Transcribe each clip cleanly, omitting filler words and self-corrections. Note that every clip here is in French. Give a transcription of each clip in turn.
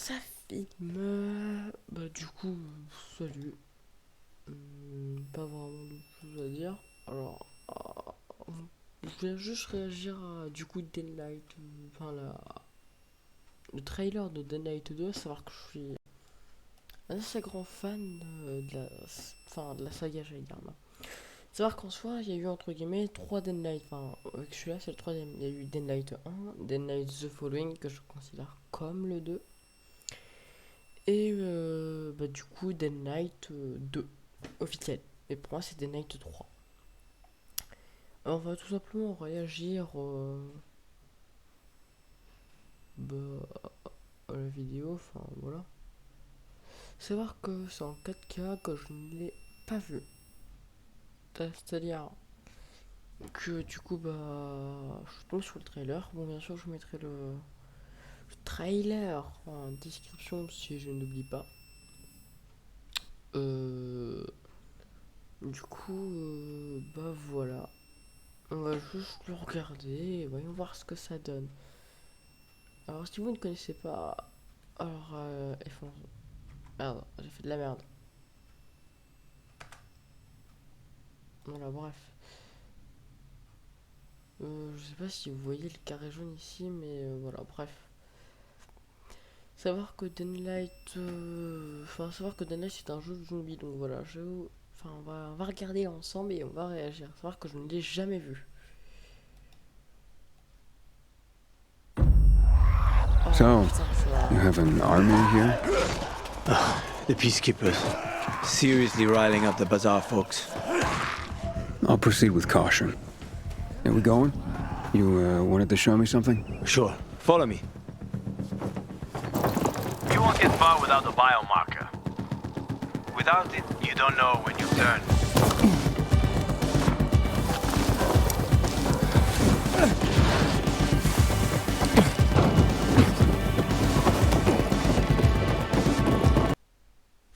ça filme. Bah du coup, salut. Pas vraiment de choses à dire. Alors, je voulais juste réagir à du coup Dead Night, le trailer de Dead Night 2, savoir que je suis un assez grand fan de la saga, j'allais dire. Non. Savoir qu'en soi, il y a eu entre guillemets 3 Dead Night. Enfin, avec celui-là, c'est le troisième. Il y a eu Dead Night 1, Dead Night The Following, que je considère comme le 2. Et bah, du coup, Dead Night 2, officiel. Et pour moi, c'est Dead Night 3. Alors, on va tout simplement réagir bah, à la vidéo. Enfin, voilà. Savoir que c'est en 4K que je ne l'ai pas vu. C'est-à-dire que du coup, bah, je tombe sur le trailer. Bon, bien sûr, je mettrai le trailer en description si je n'oublie pas. Du coup, bah voilà. On va juste le regarder et voyons voir ce que ça donne. Alors, si vous ne connaissez pas. Alors, merde, j'ai fait de la merde. Voilà, bref. Je sais pas si vous voyez le carré jaune ici, mais voilà, bref. Savoir que Daylight. Savoir que Daylight c'est un jeu de zombies, donc voilà, on va regarder ensemble et on va réagir. Savoir que je ne l'ai jamais vu. So, you have an army here? The peacekeepers. Seriously riling up the bazaar folks. I'll proceed with caution. Are we going? You wanted to show me something? Sure. Follow me. You won't get far without the biomarker. Without it, you don't know when you turn.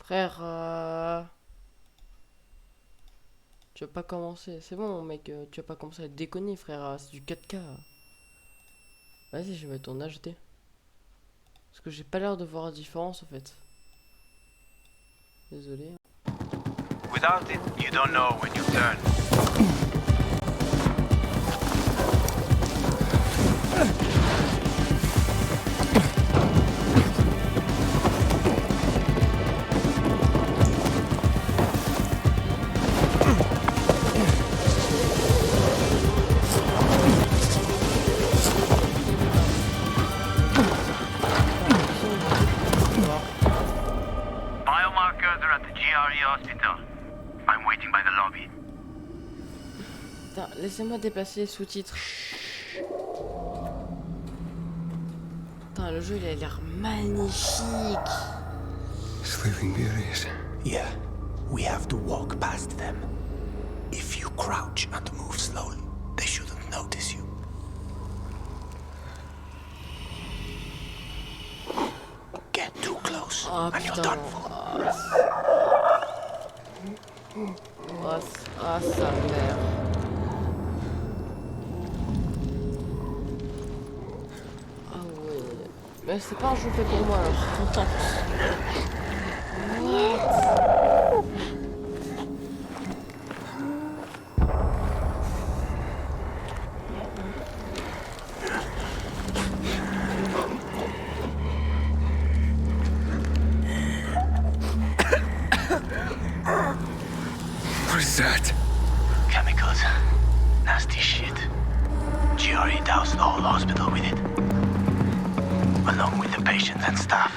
Frère, tu vas pas commencer. C'est bon, mec, tu vas pas commencer à déconner, frère. C'est du 4K. Vas-y, je vais mettre en HD. Parce que j'ai pas l'air de voir la différence, en fait. Désolé. Without it, you don't know when you turn. Biomarkers are at the GRE hospital. I'm waiting by the lobby. Putain, laissez-moi déplacer les sous-titres. Putain, le jeu il a l'air magnifique. Sleeping Beauties. Yeah. We have to walk past them. If you crouch and move slowly, they shouldn't notice you. Get too close, and you're done for. Sa mère. Ah ouais. Mais c'est pas un jeu fait pour moi alors. What? What is that? Chemicals. Nasty shit. GRE doused the whole hospital with it. Along with the patients and staff.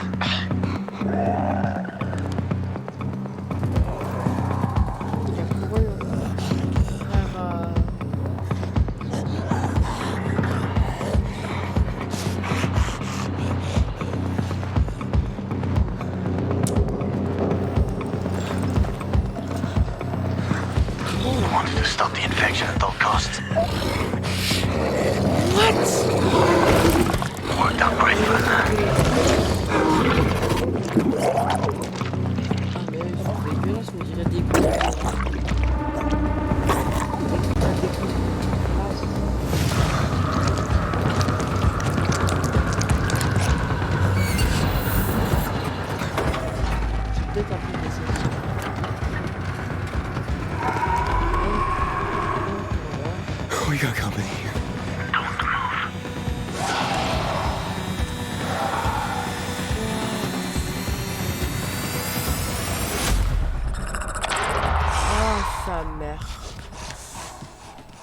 Wanted to stop the infection at all costs. What? Worked out great for that. Ah mais c'est dégueulasse, on dirait des coups.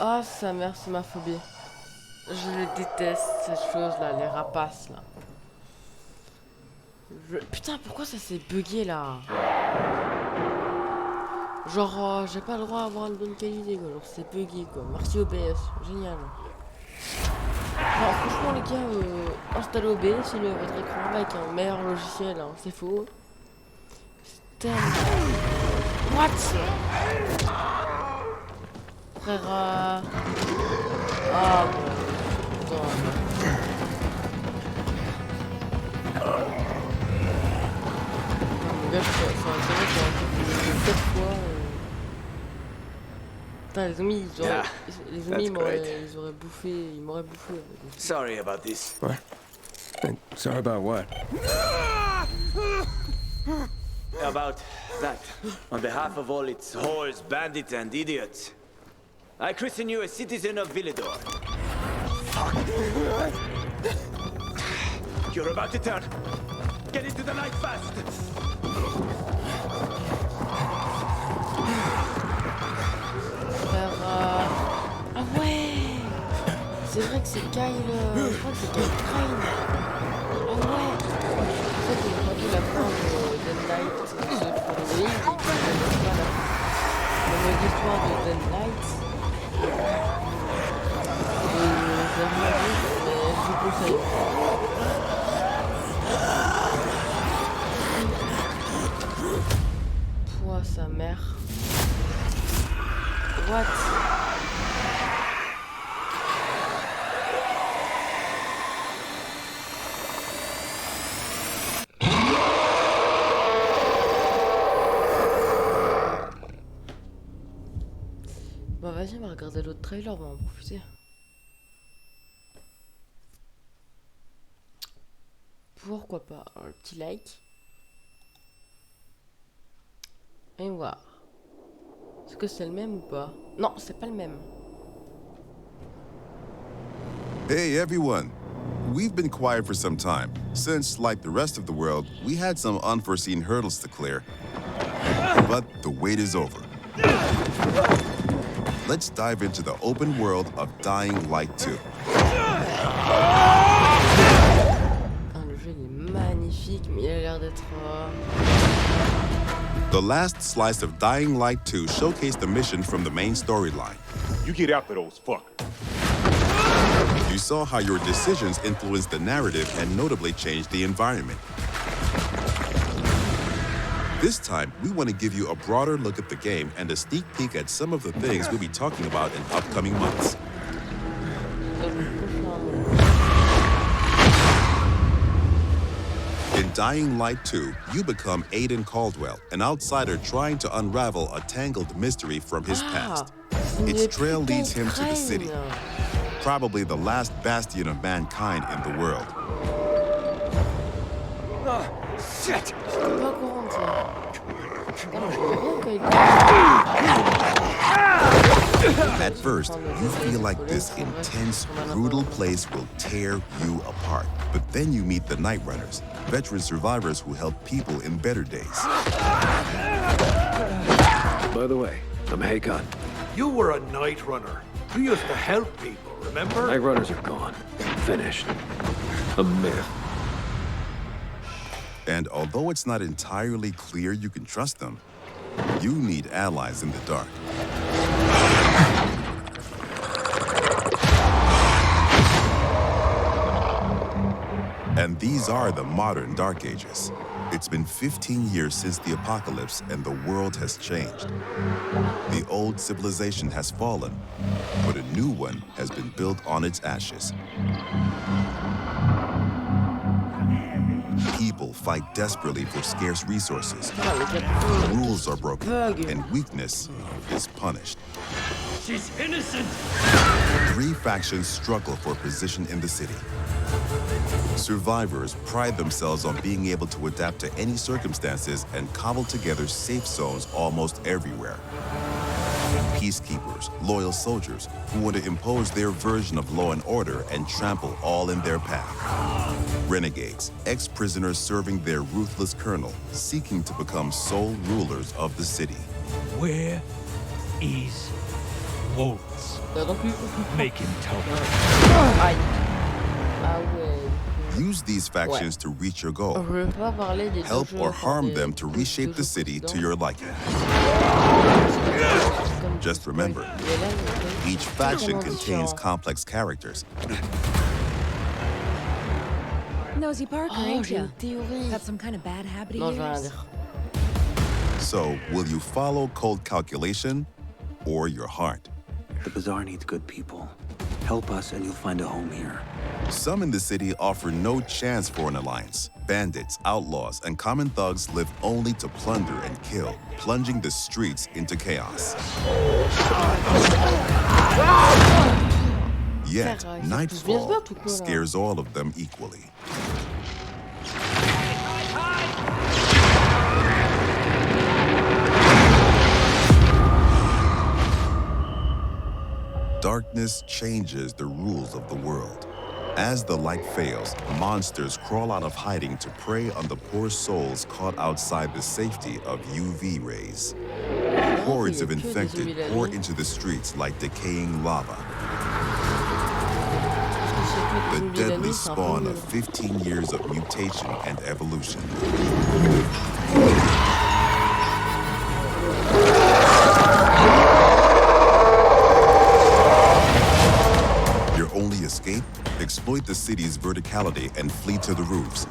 Ah, sa mère, c'est ma phobie. Je les déteste, ces choses-là, les rapaces, là. Putain, pourquoi ça s'est bugué, là? Genre, j'ai pas le droit d'avoir une bonne qualité, quoi. Alors, c'est bugué, quoi. Merci OBS, génial. Alors, franchement, les gars, installez OBS sur votre écran avec un meilleur logiciel, hein. C'est faux. C'est tellement... What? Frère, ah, bon. Putain. Mon gars, c'est vrai que 4 fois... Putain, les zombies, ils auraient bouffé, ils m'auraient bouffé. Sorry about this. What? Sorry about what? About that. On behalf of all its whores, bandits, and idiots, I christen you a citizen of Villador. Fuck. You're about to turn. Get into the night fast. Ah ouais. C'est vrai que c'est Kyle... Je crois que c'est Kyle Crane. Ah ouais. En fait, j'ai entendu la fin de Dead Knight. C'est pour les vieilles qui connaissent pas la mode histoire de Dead Knight. J'ai rien vu, mais je vous conseille. Pouah, sa mère. What? Bah vas-y, on va regarder l'autre trailer, on va en profiter. Pourquoi pas? Un petit like. Et voir. Est-ce que c'est le même ou pas? Non, c'est pas le même. Hey everyone! We've been quiet for some time, since, like the rest of the world, we had some unforeseen hurdles to clear. But the wait is over. Let's dive into the open world of Dying Light 2. Le jeu il est magnifique, mais il a l'air d'être... The last slice of Dying Light 2 showcased the mission from the main storyline. You get after those fuckers. You saw how your decisions influenced the narrative and notably changed the environment. This time, we want to give you a broader look at the game and a sneak peek at some of the things we'll be talking about in upcoming months. In Dying Light 2, you become Aiden Caldwell, an outsider trying to unravel a tangled mystery from his past. Its trail leads him to the city, probably the last bastion of mankind in the world. Shit! At first, you feel like this intense, brutal place will tear you apart. But then you meet the Night Runners, veteran survivors who help people in better days. By the way, I'm Hakon. You were a night runner. You used to help people, remember? Night runners are gone. Finished. A myth. And although it's not entirely clear you can trust them, you need allies in the dark. And these are the modern Dark Ages. It's been 15 years since the apocalypse and the world has changed. The old civilization has fallen, but a new one has been built on its ashes. People fight desperately for scarce resources. Rules are broken, and weakness is punished. She's innocent! 3 factions struggle for position in the city. Survivors pride themselves on being able to adapt to any circumstances and cobble together safe zones almost everywhere. Peacekeepers, loyal soldiers who want to impose their version of law and order and trample all in their path. Renegades, ex-prisoners serving their ruthless colonel, seeking to become sole rulers of the city. Where is oaths. Non plus. Make him tell them. Aïe. Ah ouais. Use these factions to reach your goal. Je veux pas parler des Help deux jeux, or enfin, harm des them to deux reshape the jeux city to précédents. your liking. Comme Just spoil. remember, Mais là, le- each faction Tellement contains différent. complex characters. Nosy Parker, Oh, ain't j'ai ya? une théorie. Got some kind of bad habit of Non, je vais rien yours? dire. So, will you follow cold calculation or your heart? The Bazaar needs good people. Help us and you'll find a home here. Some in the city offer no chance for an alliance. Bandits, outlaws, and common thugs live only to plunder and kill, plunging the streets into chaos. Yet, Frère, il faut que je vienne se Nightfall battre ou quoi, là? scares all of them equally. Darkness changes the rules of the world. As the light fails, monsters crawl out of hiding to prey on the poor souls caught outside the safety of UV rays. Hordes of il y a que des infected zombies la pour nuit. into the streets like decaying lava. Parce que c'est que The des zombies la deadly nuit, c'est un peu spawn nul. of 15 years of mutation and evolution. Your only escape? Exploit the city's verticality and flee to the roofs.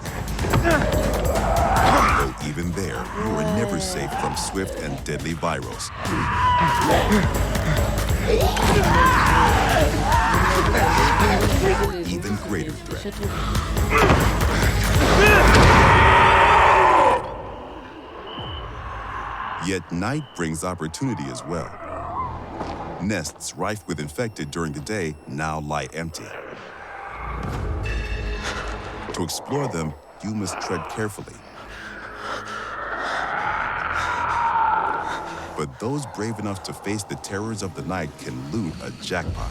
Though even there, you are never safe from swift and deadly virals. Even greater threat. Yet night brings opportunity as well. Nests rife with infected during the day now lie empty. To explore them, you must tread carefully. But those brave enough to face the terrors of the night can loot a jackpot.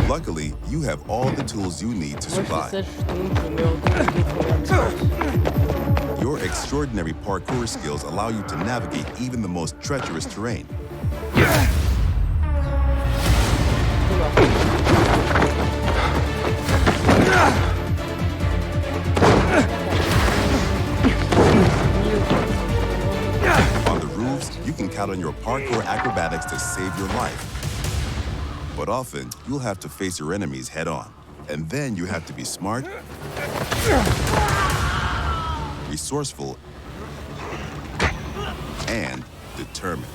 Luckily, you have all the tools you need to Moi, je fais ça survive. justement que je mets en double de première. Your extraordinary parkour skills allow you to navigate even the most treacherous terrain. On the roofs, you can count on your parkour acrobatics to save your life. But often, you'll have to face your enemies head on. And then you have to be smart, resourceful, and determined.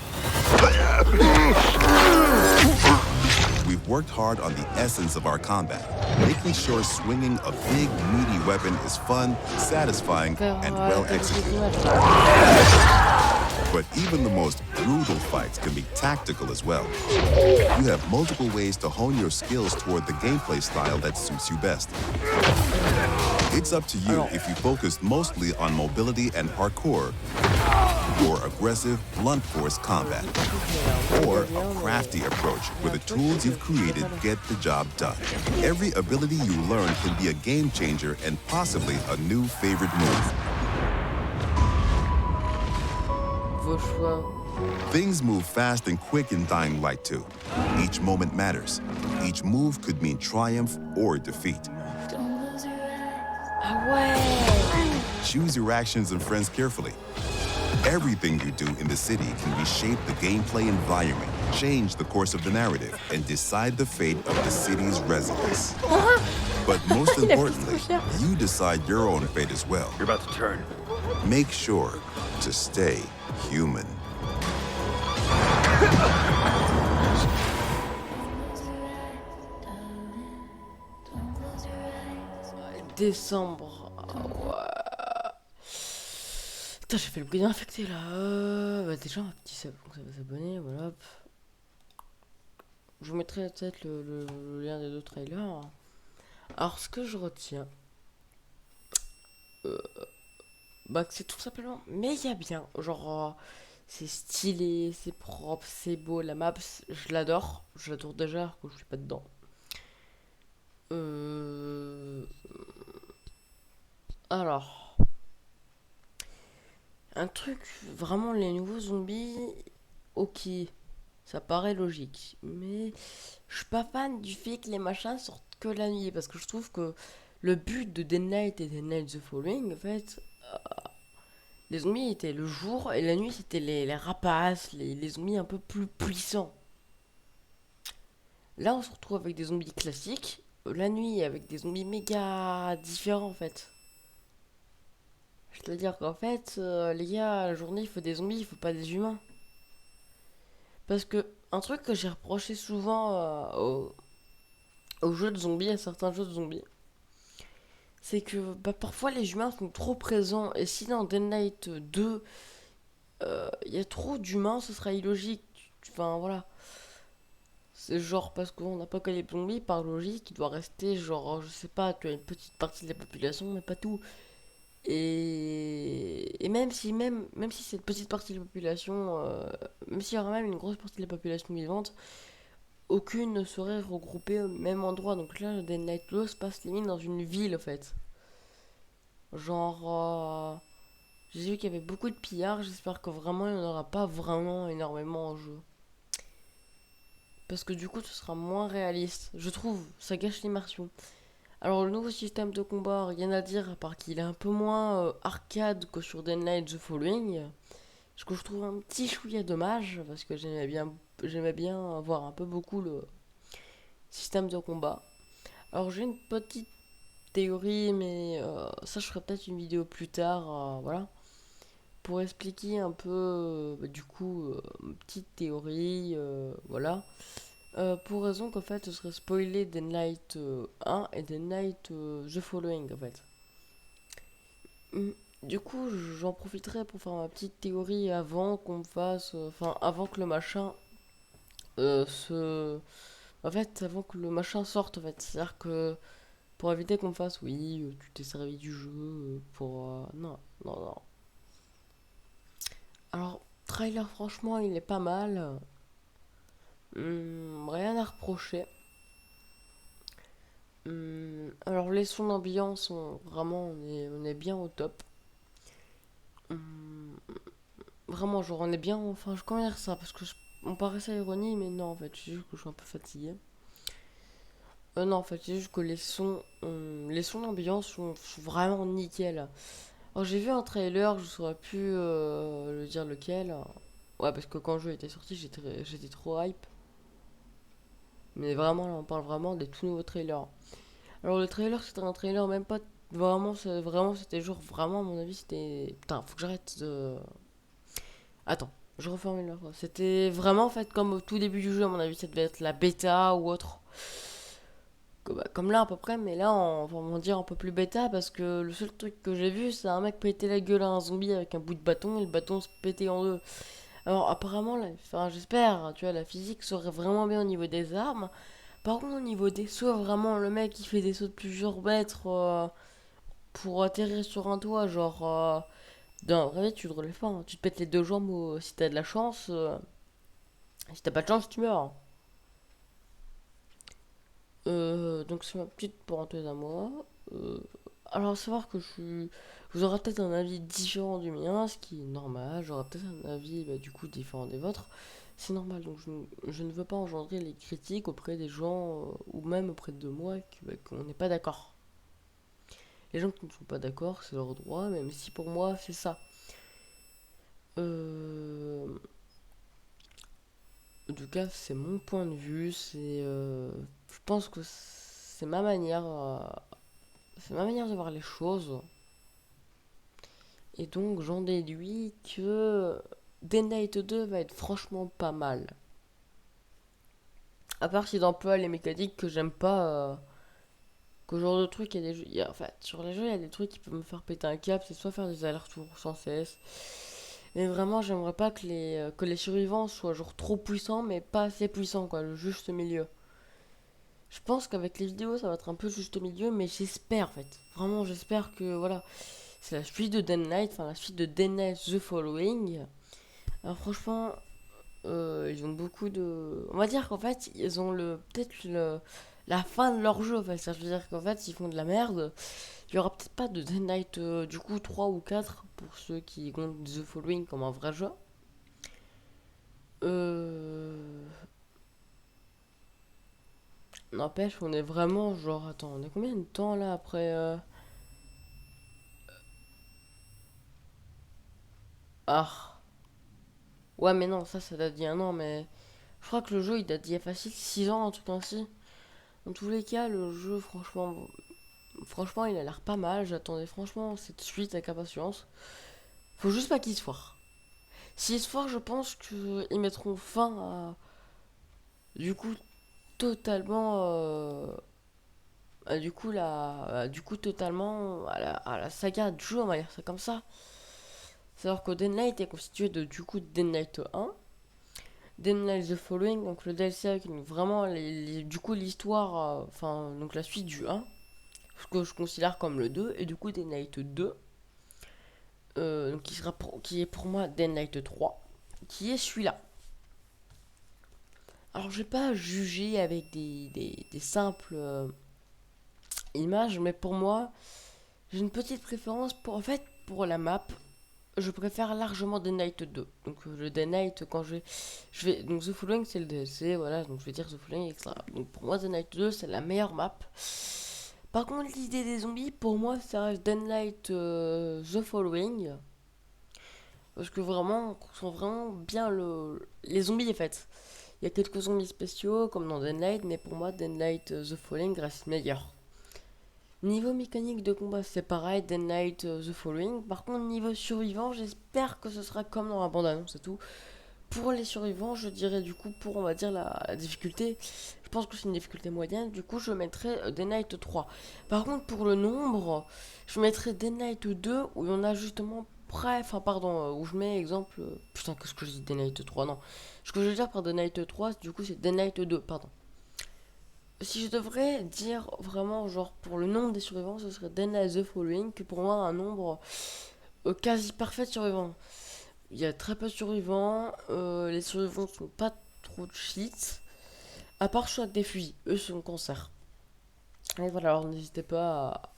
We've worked hard on the essence of our combat, making sure swinging a big, meaty weapon is fun, satisfying, and well executed. But even the most brutal fights can be tactical as well. You have multiple ways to hone your skills toward the gameplay style that suits you best. It's up to you if you focus mostly on mobility and parkour, or aggressive, blunt force combat, or a crafty approach where the tools you've created get the job done. Every ability you learn can be a game changer and possibly a new favorite move. Vos choix. Things move fast and quick in Dying Light 2. Each moment matters. Each move could mean triumph or defeat. Ah ouais. Choose your actions and friends carefully. Everything you do in the city can reshape the gameplay environment, change the course of the narrative, and decide the fate of the city's residents. But most importantly, you decide your own fate as well. You're about to turn. Make sure to stay human. Décembre. Ah ouais. Putain, j'ai fait le bien infecté là. Bah, déjà, un petit s'abonner, voilà. Je vous mettrai peut-être le lien des deux trailers. Alors, ce que je retiens, bah, que c'est tout simplement méga bien. Genre, C'est stylé, c'est propre, c'est beau. La map, je l'adore. Je l'adore déjà alors que je suis pas dedans. Alors, un truc, vraiment les nouveaux zombies, ok, ça paraît logique. Mais je suis pas fan du fait que les machins sortent que la nuit. Parce que je trouve que le but de Dead Night et Dead Night the Following, en fait, les zombies étaient le jour et la nuit c'était les rapaces, les zombies un peu plus puissants. Là on se retrouve avec des zombies classiques, la nuit avec des zombies méga différents en fait. C'est-à-dire qu'en fait, les gars, la journée il faut des zombies, il faut pas des humains. Parce que un truc que j'ai reproché souvent aux jeux de zombies, à certains jeux de zombies, c'est que bah, parfois les humains sont trop présents. Et si dans Dead Night 2, il y a trop d'humains, ce sera illogique. Enfin voilà. C'est genre parce qu'on n'a pas que les zombies, par logique, il doit rester genre, je sais pas, tu as une petite partie de la population, mais pas tout. Et même si cette petite partie de la population, même s'il y aura même une grosse partie de la population vivante, aucune ne serait regroupée au même endroit. Donc là, Dead Night 2 se passe limite dans une ville en fait. Genre, j'ai vu qu'il y avait beaucoup de pillards. J'espère que vraiment il n'y en aura pas vraiment énormément en jeu. Parce que du coup, ce sera moins réaliste. Je trouve, ça gâche l'immersion. Alors, le nouveau système de combat, rien à dire, à part qu'il est un peu moins arcade que sur Dead Night The Following. Ce que je trouve un petit chouïa dommage, parce que j'aimais bien voir un peu beaucoup le système de combat. Alors, j'ai une petite théorie, mais ça, je ferai peut-être une vidéo plus tard, voilà. Pour expliquer un peu, du coup, une petite théorie, voilà. Pour raison qu'en fait, ce serait spoiler Dead Night 1 et Dead Night The Following, en fait. Du coup, j'en profiterai pour faire ma petite théorie avant qu'on me fasse... Enfin, avant que le machin se... En fait, avant que le machin sorte, en fait. C'est-à-dire que... Pour éviter qu'on me fasse, oui, tu t'es servi du jeu pour... Non, non, non. Alors, trailer, franchement, il est pas mal. Rien à reprocher. Alors, les sons d'ambiance sont vraiment, on est bien au top. Vraiment, genre, on est bien. Enfin, je comment dire ça parce que on paraissait ironie, mais non, en fait, c'est juste que je suis un peu fatigué. Non, en fait, c'est juste que les sons d'ambiance sont vraiment nickel. Alors, j'ai vu un trailer, je saurais plus le dire lequel. Ouais, parce que quand le jeu était sorti, j'étais trop hype. Mais vraiment, là, on parle vraiment des tout nouveaux trailers. Alors, le trailer, c'était un trailer même pas vraiment, c'était genre, vraiment, à mon avis, c'était. Putain, faut que j'arrête de. Attends, je reformule la phrase. C'était vraiment, en fait, comme au tout début du jeu, à mon avis, ça devait être la bêta ou autre. Comme là, à peu près, mais là, on va dire un peu plus bêta parce que le seul truc que j'ai vu, c'est un mec péter la gueule à un zombie avec un bout de bâton et le bâton se pétait en deux. Alors, apparemment, là, enfin, j'espère, tu vois, la physique serait vraiment bien au niveau des armes. Par contre, au niveau des sauts, vraiment, le mec, il fait des sauts de plusieurs mètres pour atterrir sur un toit, genre. Dans la vraie vie, tu devrais le faire, hein. Tu te pètes les deux jambes si t'as de la chance. Si t'as pas de chance, tu meurs. Donc, c'est ma petite parenthèse à moi. Alors, savoir que vous aurez peut-être un avis différent du mien, ce qui est normal. J'aurai peut-être un avis, bah, du coup, différent des vôtres. C'est normal, donc je ne veux pas engendrer les critiques auprès des gens, ou même auprès de moi, qu'on n'est pas d'accord. Les gens qui ne sont pas d'accord, c'est leur droit, même si pour moi, c'est ça. En tout cas, c'est mon point de vue, je pense que c'est ma manière, de voir les choses. Et donc, j'en déduis que Dead Night 2 va être franchement pas mal. À part s'ils emploient les mécaniques que j'aime pas, que genre de trucs, il y a des jeux, en fait, sur les jeux, il y a des trucs qui peuvent me faire péter un câble, c'est soit faire des allers-retours sans cesse. Mais vraiment, j'aimerais pas que les survivants soient genre trop puissants, mais pas assez puissants, quoi, le juste milieu. Je pense qu'avec les vidéos, ça va être un peu juste milieu, mais j'espère, en fait. Vraiment, j'espère que, voilà. C'est la suite de Dead Night, enfin la suite de Dead Night The Following. Alors franchement, ils ont beaucoup de... On va dire qu'en fait, ils ont la fin de leur jeu, en fait. Ça veut dire qu'en fait, ils font de la merde. Il y aura peut-être pas de Dead Knight, du coup, 3 ou 4, pour ceux qui comptent The Following comme un vrai jeu. N'empêche, on est vraiment genre... Attends, on est combien de temps là après Ah. Ouais, mais non, ça date d'il y a un an, mais... Je crois que le jeu, il date d'il y a facile 6 ans, un truc ainsi. Dans tous les cas, le jeu, franchement, il a l'air pas mal. J'attendais franchement cette suite avec impatience. Faut juste pas qu'il se foire. S'il se foire, je pense qu'ils mettront fin à... Du coup, totalement... totalement à la saga de jeu, on va dire ça comme ça. C'est-à-dire que Dead Knight est constitué de, du coup, Dead Knight 1, Dead Knight The Following, donc le DLC avec vraiment du coup l'histoire, enfin donc la suite du 1, ce que je considère comme le 2, et du coup Dead Knight 2, donc qui est pour moi Dead Knight 3, qui est celui-là. Alors je vais pas juger avec des simples images, mais pour moi, j'ai une petite préférence pour la map. Je préfère largement Dead Knight 2. Donc le Dead Knight, quand je vais donc The Following c'est le DLC, voilà, donc je vais dire The Following, etc. Donc pour moi Dead Knight 2 c'est la meilleure map. Par contre l'idée des zombies, pour moi ça reste Dead Knight The Following. Parce que vraiment, on sent vraiment bien les zombies en fait. Il y a quelques zombies spéciaux comme dans Dead Knight, mais pour moi Dead Knight The Following reste meilleur. Niveau mécanique de combat, c'est pareil, Dead Knight The Following. Par contre, niveau survivant, j'espère que ce sera comme dans la bande-annonce et tout. Pour les survivants, je dirais du coup, pour on va dire la difficulté, je pense que c'est une difficulté moyenne. Du coup, je mettrai Dead Knight 3. Par contre, pour le nombre, je mettrai Dead Knight 2 où il y en a justement près. Enfin, pardon, où je mets exemple. Putain, qu'est-ce que je dis Dead Knight 3? Non. Ce que je veux dire par Dead Knight 3, du coup, c'est Dead Knight 2, pardon. Si je devrais dire vraiment, genre pour le nombre des survivants, ce serait Dead Knight The Following, que pour moi un nombre quasi parfait de survivants. Il y a très peu de survivants, les survivants sont pas trop de shit, à part choix des fusils, eux sont cancer. Et voilà, alors n'hésitez pas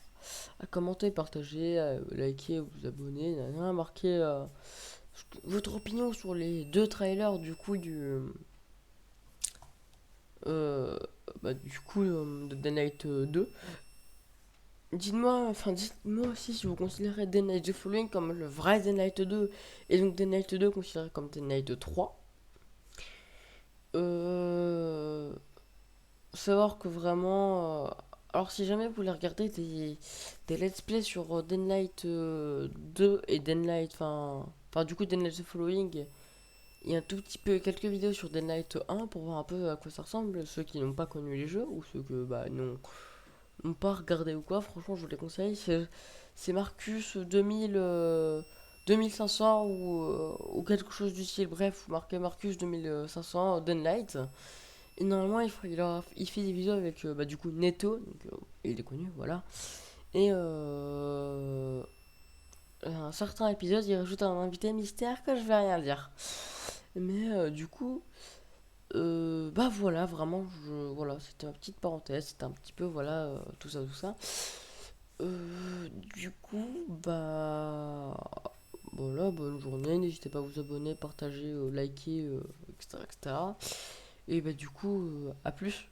à commenter, partager, à liker, vous abonner, à marquer votre opinion sur les deux trailers du coup de Dead Knight 2. Dites-moi aussi si vous considérez Dead Knight The Following comme le vrai Dead Knight 2 et donc Dead Knight 2 considéré comme Dead Knight 3. Savoir que vraiment... alors si jamais vous voulez regarder des let's play sur Dead Knight 2 et Dead Knight... Enfin du coup Dead Knight The Following... Il y a un tout petit peu quelques vidéos sur Dead Knight 1 pour voir un peu à quoi ça ressemble. Ceux qui n'ont pas connu les jeux ou ceux que n'ont pas regardé ou quoi, franchement je vous les conseille. C'est Marcus 2500 ou quelque chose du style. Bref, vous marquez Marcus 2500 Dead Knight. Et normalement il fait des vidéos avec du coup Netto, donc il est connu, voilà. Et un certain épisode il rajoute un invité mystère que je vais rien dire. Mais du coup, voilà, vraiment, voilà, c'était ma petite parenthèse, c'était un petit peu, voilà, tout ça. Du coup, voilà, bonne journée, n'hésitez pas à vous abonner, partager, liker, etc., etc. Et du coup, à plus.